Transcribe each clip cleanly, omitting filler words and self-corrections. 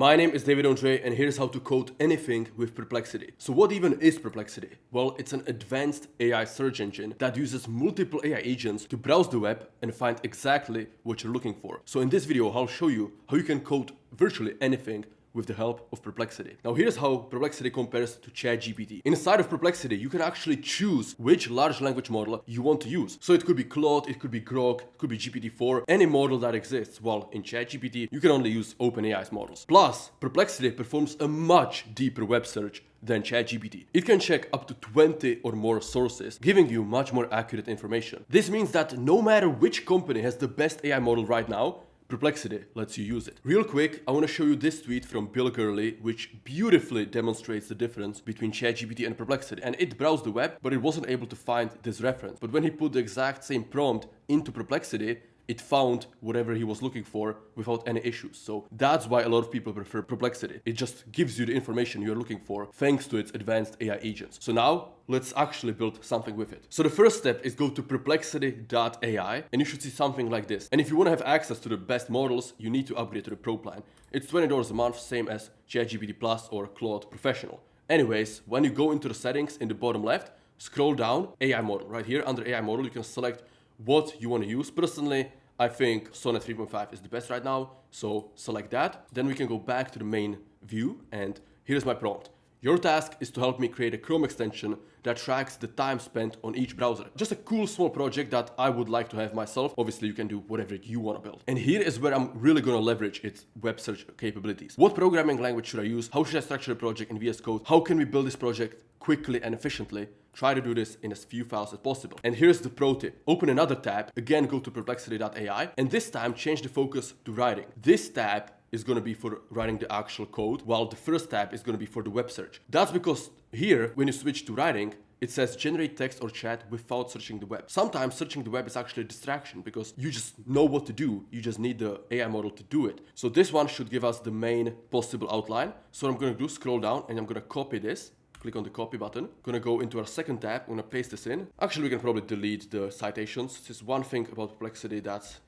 My name is Ondrej and here's how to code anything with Perplexity. So what even is Perplexity? Well, it's an advanced AI search engine that uses multiple AI agents to browse the web and find exactly what you're looking for. So in this video, I'll show you how you can code virtually anything with the help of Perplexity. Now here's how Perplexity compares to ChatGPT. Inside of Perplexity, you can actually choose which large language model you want to use. So it could be Claude, it could be Grok, it could be GPT-4, any model that exists. While in ChatGPT, you can only use OpenAI's models. Plus, Perplexity performs a much deeper web search than ChatGPT. It can check up to 20 or more sources, giving you much more accurate information. This means that no matter which company has the best AI model right now, Perplexity lets you use it. Real quick, I want to show you this tweet from Bill Gurley, which beautifully demonstrates the difference between ChatGPT and Perplexity. And it browsed the web, but it wasn't able to find this reference. But when he put the exact same prompt into Perplexity, it found whatever he was looking for without any issues. So that's why a lot of people prefer Perplexity. It just gives you the information you're looking for thanks to its advanced AI agents. So now let's actually build something with it. So the first step is go to perplexity.ai and you should see something like this. And if you want to have access to the best models, you need to upgrade to the Pro plan. It's $20 a month, same as ChatGPT Plus or Claude Professional. Anyways, when you go into the settings in the bottom left, scroll down, AI model. Right here under AI model, you can select what you want to use. Personally, I think Sonnet 3.5 is the best right now, so select that. Then we can go back to the main view, and here's my prompt. Your task is to help me create a Chrome extension that tracks the time spent on each browser. Just a cool small project that I would like to have myself. Obviously, you can do whatever you want to build. And here is where I'm really going to leverage its web search capabilities. What programming language should I use? How should I structure a project in VS Code? How can we build this project quickly and efficiently? Try to do this in as few files as possible. And here's the pro tip. Open another tab, again go to perplexity.ai, and this time change the focus to writing. This tab is going to be for writing the actual code, while the first tab is going to be for the web search. That's because here, when you switch to writing, it says generate text or chat without searching the web. Sometimes searching the web is actually a distraction because you just know what to do. You just need the AI model to do it. So this one should give us the main possible outline. So what I'm going to do, scroll down, and I'm going to copy this. Click on the copy button. Gonna go into our second tab. I'm gonna paste this in. Actually, we can probably delete the citations. This is one thing about Perplexity that's,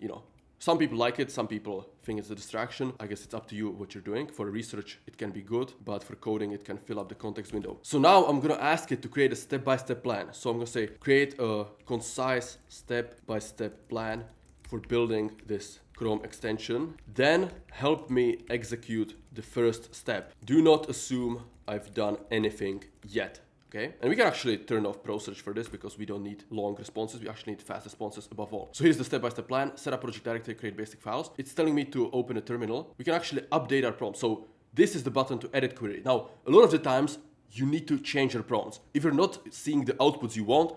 some people like it, some people think it's a distraction. I guess it's up to you what you're doing. For research, it can be good, but for coding, it can fill up the context window. So now I'm gonna ask it to create a step-by-step plan. So I'm gonna say, create a concise step-by-step plan for building this Chrome extension. Then help me execute the first step. Do not assume I've done anything yet, okay? And we can actually turn off Pro Search for this because we don't need long responses. We actually need fast responses above all. So here's the step-by-step plan. Set up project directory, create basic files. It's telling me to open a terminal. We can actually update our prompt. So this is the button to edit query. Now, a lot of the times you need to change your prompts. If you're not seeing the outputs you want,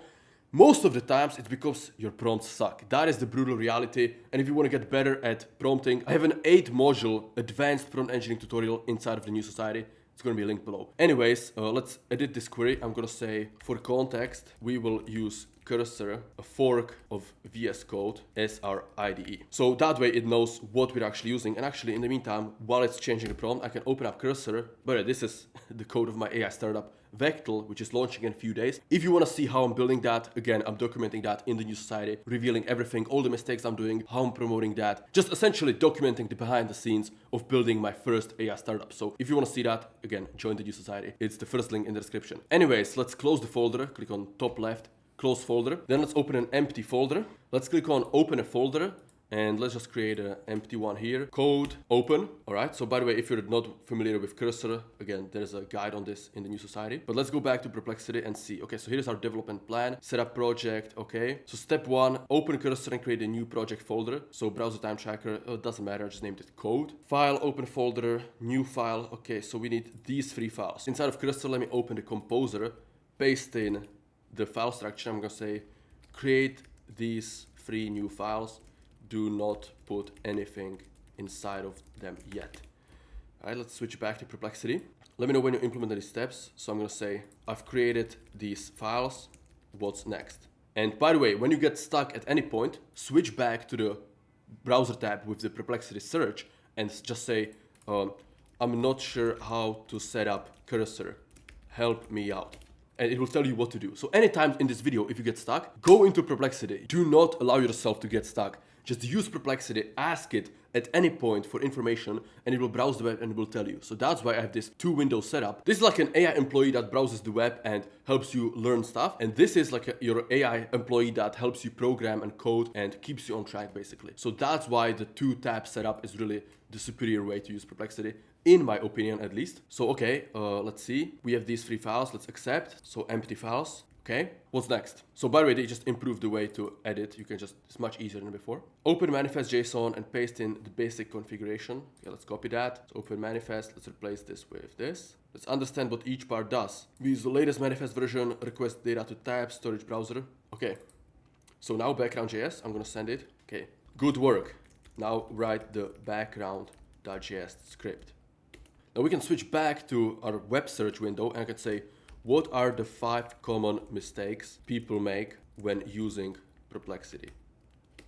most of the times it's because your prompts suck. That is the brutal reality. And if you want to get better at prompting, I have an 8-module advanced prompt engineering tutorial inside of the New Society. It's going to be linked below. Anyways, let's edit this query. I'm going to say, for context, we will use cursor, a fork of VS Code as our IDE. So that way it knows what we're actually using. And actually, in the meantime, while it's changing the prompt, I can open up cursor. But this is the code of my AI startup, Vectel, which is launching in a few days. If you want to see how I'm building that, again, I'm documenting that in the New Society, revealing everything, all the mistakes I'm doing, how I'm promoting that, just essentially documenting the behind the scenes of building my first AI startup. So if you want to see that, again, join the New Society. It's the first link in the description. Anyways, let's close the folder. Click on top left, close folder. Then let's open an empty folder. Let's click on open a folder. And let's just create an empty one here. Code, open. All right. So by the way, if you're not familiar with cursor, again, there's a guide on this in the New Society. But let's go back to Perplexity and see. Okay, so here's our development plan. Set up project. Okay. So step 1, open cursor and create a new project folder. So browser time tracker, it doesn't matter. I just named it code. File, open folder, new file. Okay, so we need these 3 files. Inside of cursor, let me open the composer, paste in the file structure. I'm going to say, create these 3 new files. Do not put anything inside of them yet. All right, let's switch back to Perplexity. Let me know when you implement these steps. So I'm going to say, I've created these files. What's next? And by the way, when you get stuck at any point, switch back to the browser tab with the Perplexity search and just say, I'm not sure how to set up cursor. Help me out. And it will tell you what to do. So anytime in this video, if you get stuck, go into Perplexity. Do not allow yourself to get stuck. Just use Perplexity, ask it at any point for information, and it will browse the web and it will tell you. So that's why I have this 2 windows setup. This is like an AI employee that browses the web and helps you learn stuff. And this is like your AI employee that helps you program and code and keeps you on track, basically. So that's why the 2-tab setup is really the superior way to use Perplexity, in my opinion at least. So okay, let's see. We have these 3 files, let's accept. So empty files. Okay, what's next? So by the way, they just improved the way to edit. You can just, it's much easier than before. Open manifest.json and paste in the basic configuration. Okay, let's copy that. Let's open manifest, let's replace this with this. Let's understand what each part does. We use the latest manifest version, request data to tab, storage browser. Okay, so now background.js, I'm gonna send it. Okay, good work. Now write the background.js script. Now we can switch back to our web search window and I can say, what are the 5 common mistakes people make when using Perplexity?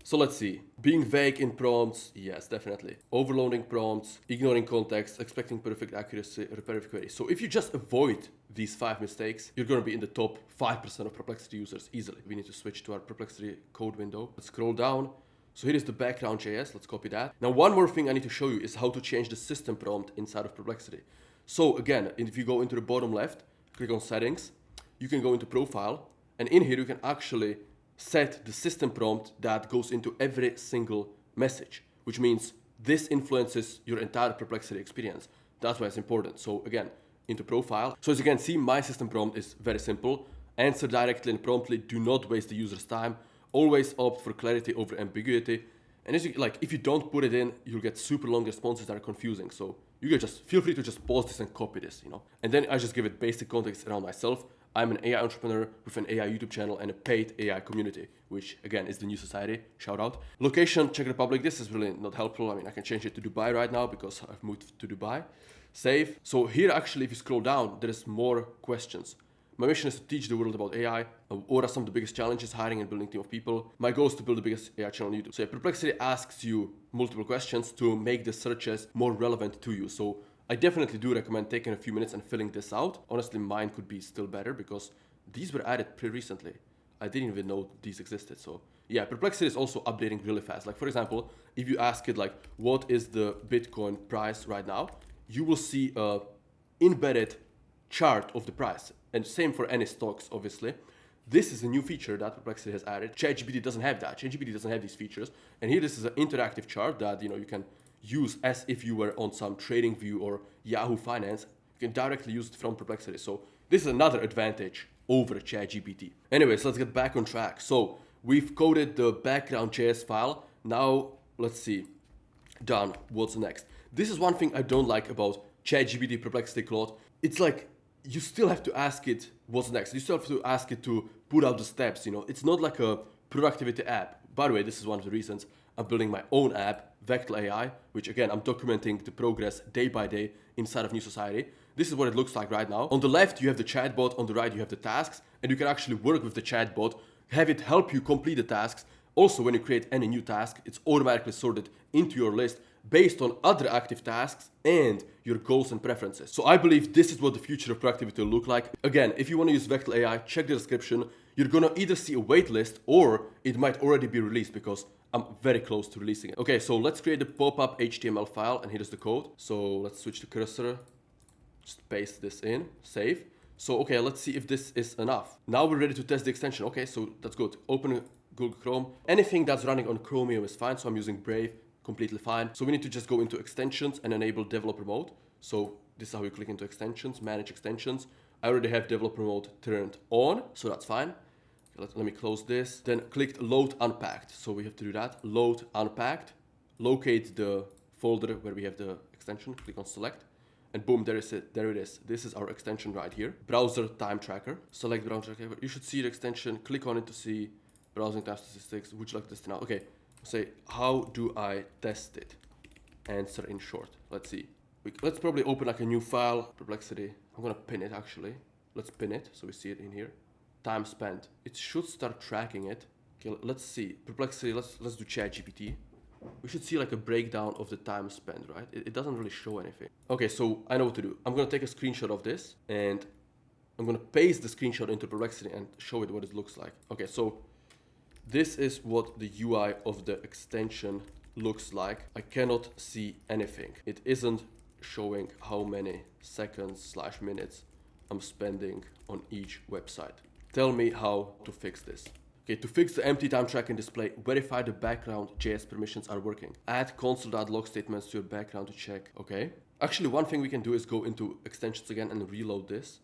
So let's see. Being vague in prompts, yes, definitely. Overloading prompts, ignoring context, expecting perfect accuracy, repetitive queries. So if you just avoid these 5 mistakes, you're going to be in the top 5% of Perplexity users easily. We need to switch to our Perplexity code window. Let's scroll down. So here is the background.js. Let's copy that. Now, one more thing I need to show you is how to change the system prompt inside of Perplexity. So again, if you go into the bottom left, click on settings, you can go into profile, and in here you can actually set the system prompt that goes into every single message, which means this influences your entire Perplexity experience. That's why it's important. So again, into profile. So as you can see, my system prompt is very simple. Answer directly and promptly, do not waste the user's time. Always opt for clarity over ambiguity. And as you, like, if you don't put it in, you'll get super long responses that are confusing. So you can just feel free to just pause this and copy this, you know. And then I just give it basic context around myself. I'm an AI entrepreneur with an AI YouTube channel and a paid AI community, which again is the new society. Shout out. Location, Czech Republic. This is really not helpful. I mean, I can change it to Dubai right now because I've moved to Dubai. Save. So here actually, if you scroll down, there is more questions. My mission is to teach the world about AI. What are some of the biggest challenges hiring and building a team of people? My goal is to build the biggest AI channel on YouTube. So Perplexity asks you multiple questions to make the searches more relevant to you. So I definitely do recommend taking a few minutes and filling this out. Honestly, mine could be still better because these were added pretty recently. I didn't even know these existed. So yeah, Perplexity is also updating really fast. Like for example, if you ask it like, what is the Bitcoin price right now? You will see a embedded chart of the price. And same for any stocks, obviously. This is a new feature that Perplexity has added. ChatGPT doesn't have that. ChatGPT doesn't have these features. And here this is an interactive chart that you can use as if you were on some trading view or Yahoo Finance. You can directly use it from Perplexity. So this is another advantage over ChatGPT. Anyways, let's get back on track. So we've coded the background.js file. Now let's see. Done. What's next? This is one thing I don't like about ChatGPT, Perplexity, Claude. It's like you still have to ask it what's next. You still have to ask it to put out the steps, It's not like a productivity app. By the way, this is one of the reasons I'm building my own app, Vector AI, which again, I'm documenting the progress day by day inside of New Society. This is what it looks like right now. On the left, you have the chatbot. On the right, you have the tasks. And you can actually work with the chatbot, have it help you complete the tasks. Also, when you create any new task, it's automatically sorted into your list based on other active tasks and your goals and preferences. So I believe this is what the future of productivity will look like. Again, if you want to use Vector AI, check the description. You're gonna either see a wait list or it might already be released because I'm very close to releasing it. Okay, so let's create the pop-up HTML file and here's the code. So let's switch the cursor, just paste this in, save. So okay, let's see if this is enough. Now we're ready to test the extension. Okay, so that's good. Open Google Chrome. Anything that's running on Chromium is fine, so I'm using Brave. Completely fine. So we need to just go into extensions and enable developer mode. So this is how you click into extensions, manage extensions. I already have developer mode turned on, so that's fine. Okay, let me close this. Then click load unpacked. So we have to do that. Load unpacked. Locate the folder where we have the extension. Click on select. And boom, there is it. There it is. This is our extension right here. Browser time tracker. Select browser tracker. You should see the extension. Click on it to see browsing time statistics. Would you like this now? Okay. Say, how do I test it? Answer in short. Let's see. Let's probably open like a new file. Perplexity. I'm gonna pin it actually. Let's pin it so we see it in here. Time spent. It should start tracking it. Okay, let's see. Perplexity. Let's do ChatGPT. We should see like a breakdown of the time spent, right? It doesn't really show anything. Okay, so I know what to do. I'm gonna take a screenshot of this and I'm gonna paste the screenshot into Perplexity and show it what it looks like. Okay, so This is what the UI of the extension looks like. I cannot see anything. It isn't showing how many seconds / minutes I'm spending on each website. Tell me how to fix this. Okay, to fix the empty time tracking display, verify the background JS permissions are working. Add console.log statements to your background to check. Okay. Actually, one thing we can do is go into extensions again and reload this.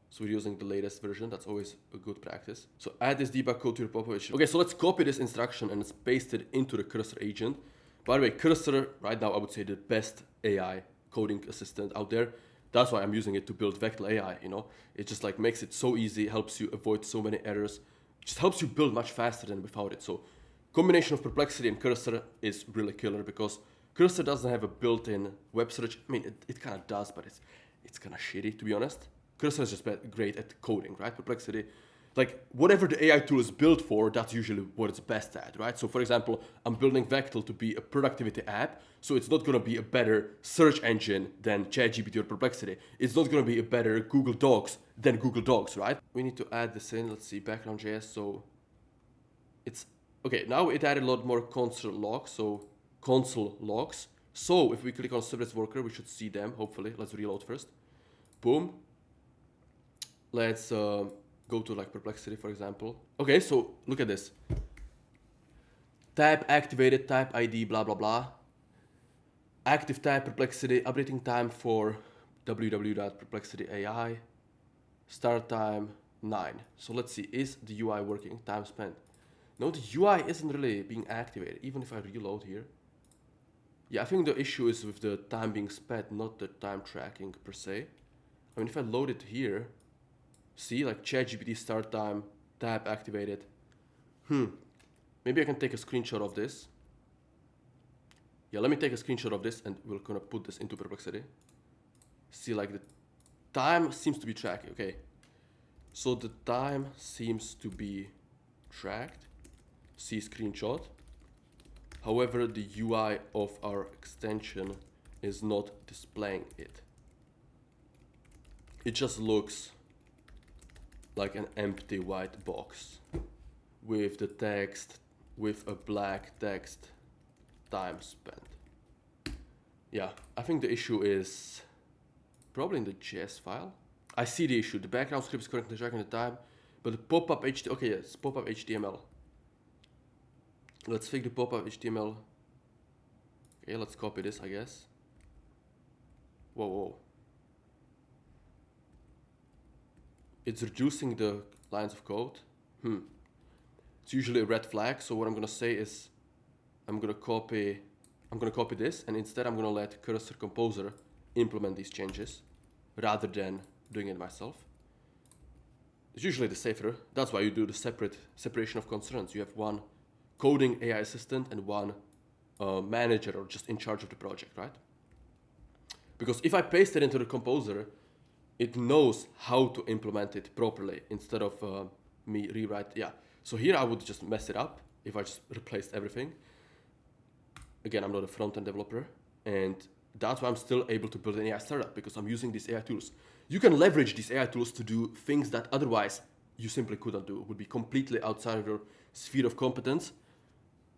So we're using the latest version. That's always a good practice. So add this debug code to your pop-up. Okay, so let's copy this instruction and let's paste it into the cursor agent. By the way, cursor, right now, I would say the best AI coding assistant out there. That's why I'm using it to build Vector AI, you know. It just like makes it so easy, helps you avoid so many errors. Just helps you build much faster than without it. So combination of Perplexity and Cursor is really killer because Cursor doesn't have a built-in web search. I mean, it kind of does, but it's kind of shitty, to be honest. Cursor is just great at coding, right? Perplexity, like whatever the AI tool is built for, that's usually what it's best at, right? So for example, I'm building Vector to be a productivity app, so it's not going to be a better search engine than ChatGPT or Perplexity. It's not going to be a better Google Docs than Google Docs, right? We need to add this in. Let's see, background.js. So it's okay. Now it added a lot more console logs. So console logs. So if we click on service worker, we should see them. Hopefully, let's reload first. Boom. Let's go to like Perplexity, for example. Okay, so look at this. Tab activated, type ID, blah, blah, blah. Active tab Perplexity, updating time for www.perplexity.ai. Start time 9. So let's see, is the UI working? Time spent. No, the UI isn't really being activated, even if I reload here. Yeah, I think the issue is with the time being spent, not the time tracking per se. I mean, if I load it here, see, like ChatGPT start time, tab activated. Maybe I can take a screenshot of this. Yeah, let me take a screenshot of this and we're gonna put this into Perplexity. See, like the time seems to be tracking. Okay, so the time seems to be tracked. See screenshot. However, the UI of our extension is not displaying it. It just looks like an empty white box with the text, with a black text, time spent. Yeah, I think the issue is probably in the JS file. I see the issue. The background script is correctly tracking the time, but the pop-up HTML, okay, yes, pop-up HTML. Let's fix the pop-up HTML. Okay, let's copy this, I guess. Whoa. It's reducing the lines of code. It's usually a red flag. So what I'm gonna say is, I'm gonna copy this, and instead I'm gonna let Cursor Composer implement these changes, rather than doing it myself. It's usually the safer. That's why you do the separation of concerns. You have one coding AI assistant and one manager or just in charge of the project, right? Because if I paste it into the composer, it knows how to implement it properly instead of me rewrite. Yeah, so here I would just mess it up if I just replaced everything. Again, I'm not a front-end developer, and that's why I'm still able to build an AI startup, because I'm using these AI tools. You can leverage these AI tools to do things that otherwise you simply couldn't do. It would be completely outside of your sphere of competence.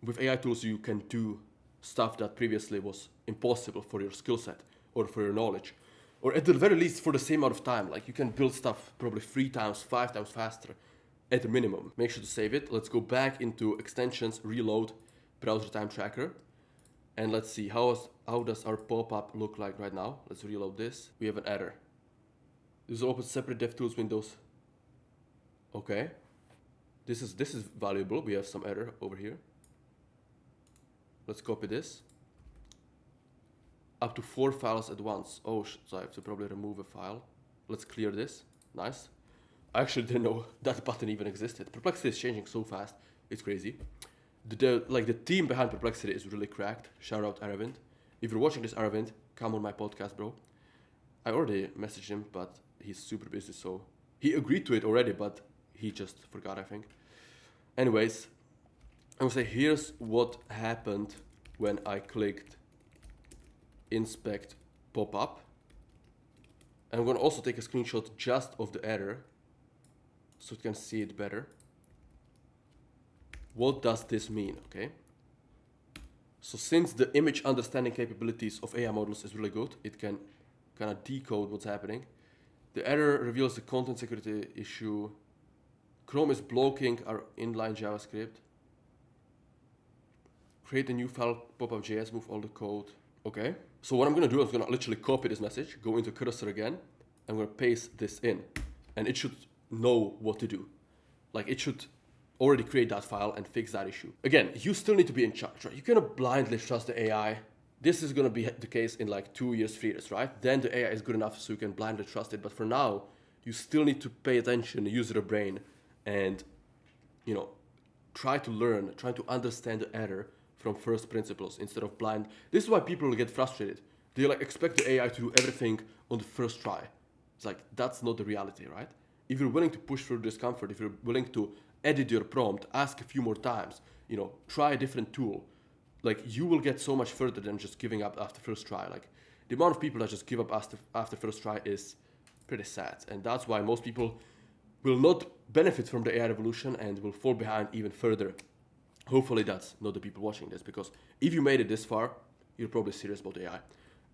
With AI tools, you can do stuff that previously was impossible for your skill set or for your knowledge, or at the very least for the same amount of time. Like you can build stuff probably 3 times, 5 times faster at the minimum. Make sure to save it. Let's go back into extensions, reload, browser time tracker. And let's see, how does our pop-up look like right now? Let's reload this. We have an error. This will open separate DevTools windows. Okay. This is valuable. We have some error over here. Let's copy this. Up to 4 files at once. Oh, so I have to probably remove a file. Let's clear this. Nice. I actually didn't know that button even existed. Perplexity is changing so fast. It's crazy. The team behind Perplexity is really cracked. Shout out Aravind. If you're watching this, Aravind, come on my podcast, bro. I already messaged him, but he's super busy, so he agreed to it already, but he just forgot, I think. Anyways, I would say here's what happened when I clicked inspect pop-up. I'm gonna also take a screenshot just of the error so you can see it better. what does this mean, okay? So since the image understanding capabilities of AI models is really good, it can kind of decode what's happening. The error reveals the content security issue. Chrome is blocking our inline JavaScript. Create a new file, pop-up.js, move all the code. Okay. So what I'm gonna do is I'm gonna literally copy this message, go into cursor again, I'm gonna paste this in, and it should know what to do. Like it should already create that file and fix that issue. Again, you still need to be in charge, right? You cannot blindly trust the AI. This is gonna be the case in like 2 years, 3 years, right? Then the AI is good enough so you can blindly trust it. But for now, you still need to pay attention, use your brain, and try to learn, try to understand the error from first principles instead of blind. This is why people get frustrated. They like expect the AI to do everything on the first try. It's like, that's not the reality, right? If you're willing to push through discomfort, if you're willing to edit your prompt, ask a few more times, try a different tool, like you will get so much further than just giving up after first try. Like the amount of people that just give up after first try is pretty sad. And that's why most people will not benefit from the AI revolution and will fall behind even further. Hopefully that's not the people watching this, because if you made it this far, you're probably serious about AI.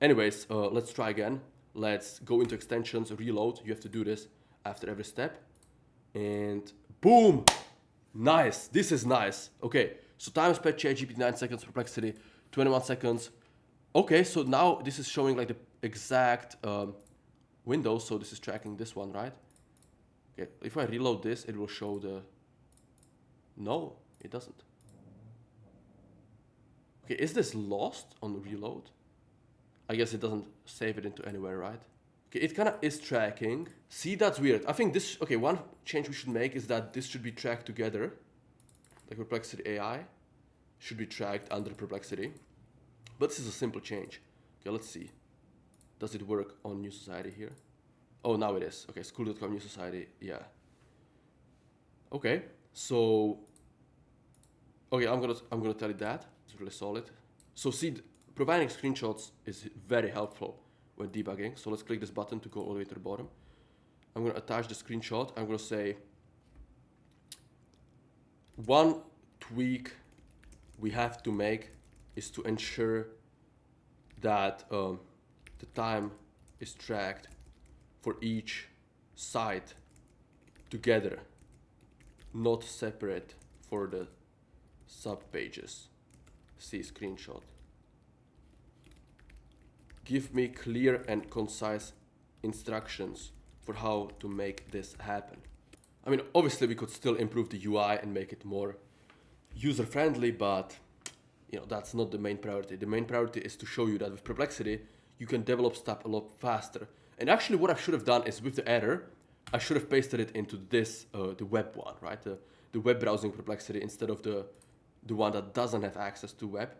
Anyways, let's try again. Let's go into extensions, reload. You have to do this after every step. And boom! Nice. This is nice. Okay, so time spent ChatGPT 9 seconds, Perplexity 21 seconds. Okay, so now this is showing like the exact window. So this is tracking this one, right? Okay, if I reload this, it will show the... No, it doesn't. Okay, is this lost on reload? I guess it doesn't save it into anywhere, right? Okay, it kind of is tracking. See, that's weird. I think this, okay, one change we should make is that this should be tracked together. Like Perplexity AI should be tracked under Perplexity. But this is a simple change. Okay, let's see. Does it work on New Society here? Oh, now it is. Okay, school.com New Society, yeah. Okay, so, okay, I'm gonna tell it that. It's really solid. So see, providing screenshots is very helpful when debugging. So let's click this button to go all the way to the bottom. I'm gonna attach the screenshot. I'm gonna say, one tweak we have to make is to ensure that the time is tracked for each site together, not separate for the sub pages. See screenshot. Give me clear and concise instructions for how to make this happen. I mean, obviously we could still improve the UI and make it more user-friendly, but that's not the main priority. The main priority is to show you that with Perplexity, you can develop stuff a lot faster. And actually what I should have done is with the error, I should have pasted it into this, the web one, right? The web browsing Perplexity instead of the one that doesn't have access to web,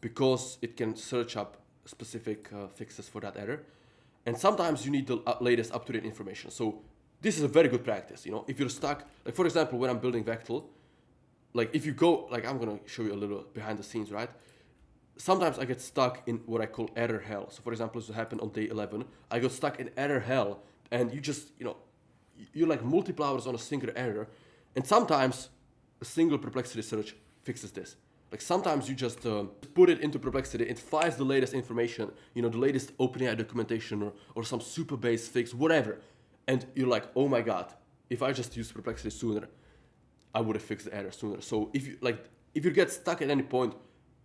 because it can search up specific fixes for that error. And sometimes you need the latest up-to-date information. So this is a very good practice. If you're stuck, like for example, when I'm building Vectel, like if you go, like I'm gonna show you a little behind the scenes, right? Sometimes I get stuck in what I call error hell. So for example, this happened on day 11. I got stuck in error hell, and you just, you're like multiple hours on a single error. And sometimes a single Perplexity search fixes this. Like sometimes you just put it into Perplexity, it finds the latest information, the latest OpenAI documentation or some super base fix, whatever. And you're like, oh my God, if I just used Perplexity sooner, I would have fixed the error sooner. So if you get stuck at any point,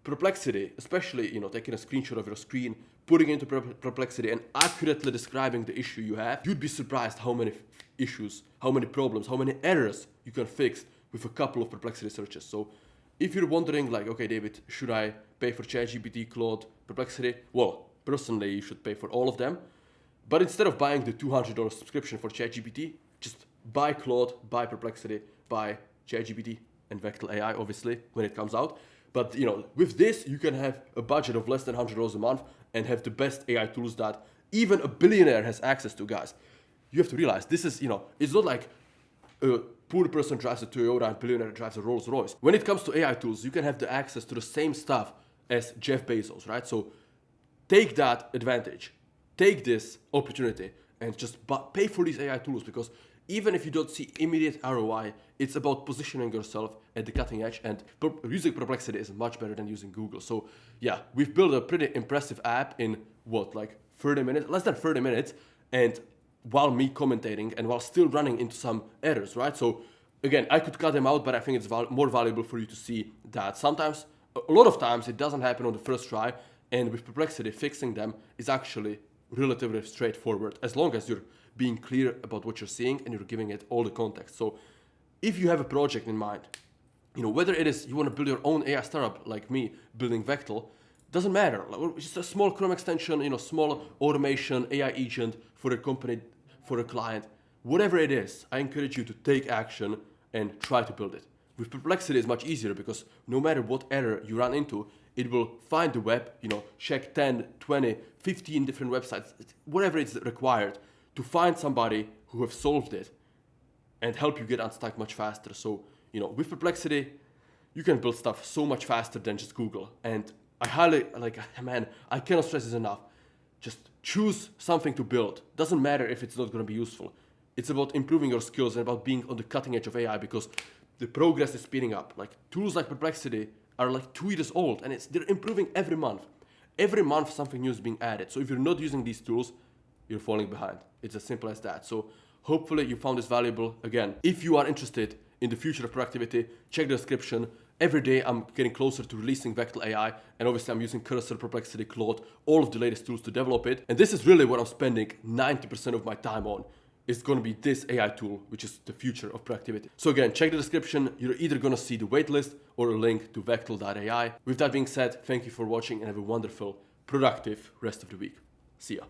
Perplexity, especially, taking a screenshot of your screen, putting it into Perplexity and accurately describing the issue you have, you'd be surprised how many issues, how many problems, how many errors you can fix with a couple of Perplexity searches. So if you're wondering like, okay, David, should I pay for ChatGPT, Claude, Perplexity? Well, personally, you should pay for all of them. But instead of buying the $200 subscription for ChatGPT, just buy Claude, buy Perplexity, buy ChatGPT and Vectel AI, obviously, when it comes out. But, with this, you can have a budget of less than $100 a month and have the best AI tools that even a billionaire has access to, guys. You have to realize this is, it's not like a poor person drives a Toyota and billionaire drives a Rolls Royce. When it comes to AI tools, you can have the access to the same stuff as Jeff Bezos, right? So take that advantage, take this opportunity and just pay for these AI tools, because even if you don't see immediate ROI, it's about positioning yourself at the cutting edge, and using Perplexity is much better than using Google. So yeah, we've built a pretty impressive app in what, like 30 minutes, less than 30 minutes, and while me commentating and while still running into some errors, right? So again, I could cut them out, but I think it's more valuable for you to see that sometimes, a lot of times, it doesn't happen on the first try, and with Perplexity, fixing them is actually relatively straightforward, as long as you're being clear about what you're seeing and you're giving it all the context. So if you have a project in mind, whether it is you want to build your own AI startup like me, building Vectel, doesn't matter. Like, just a small Chrome extension, small automation, AI agent for a company, for a client, whatever it is, I encourage you to take action and try to build it. With Perplexity, it's much easier because no matter what error you run into, it will find the web, check 10, 20, 15 different websites, whatever is required to find somebody who have solved it and help you get unstuck much faster. So, with Perplexity, you can build stuff so much faster than just Google. And I highly, I cannot stress this enough. Just choose something to build. Doesn't matter if it's not going to be useful. It's about improving your skills and about being on the cutting edge of AI, because the progress is speeding up. Like tools like Perplexity are like 2 years old, and they're improving every month. Every month something new is being added. So if you're not using these tools, you're falling behind. It's as simple as that. So hopefully you found this valuable. Again, if you are interested in the future of productivity, check the description. Every day I'm getting closer to releasing Vectel AI, and obviously I'm using Cursor, Perplexity, Claude, all of the latest tools to develop it. And this is really what I'm spending 90% of my time on. It's going to be this AI tool, which is the future of productivity. So again, check the description. You're either going to see the waitlist or a link to Vectel.ai. With that being said, thank you for watching and have a wonderful, productive rest of the week. See ya.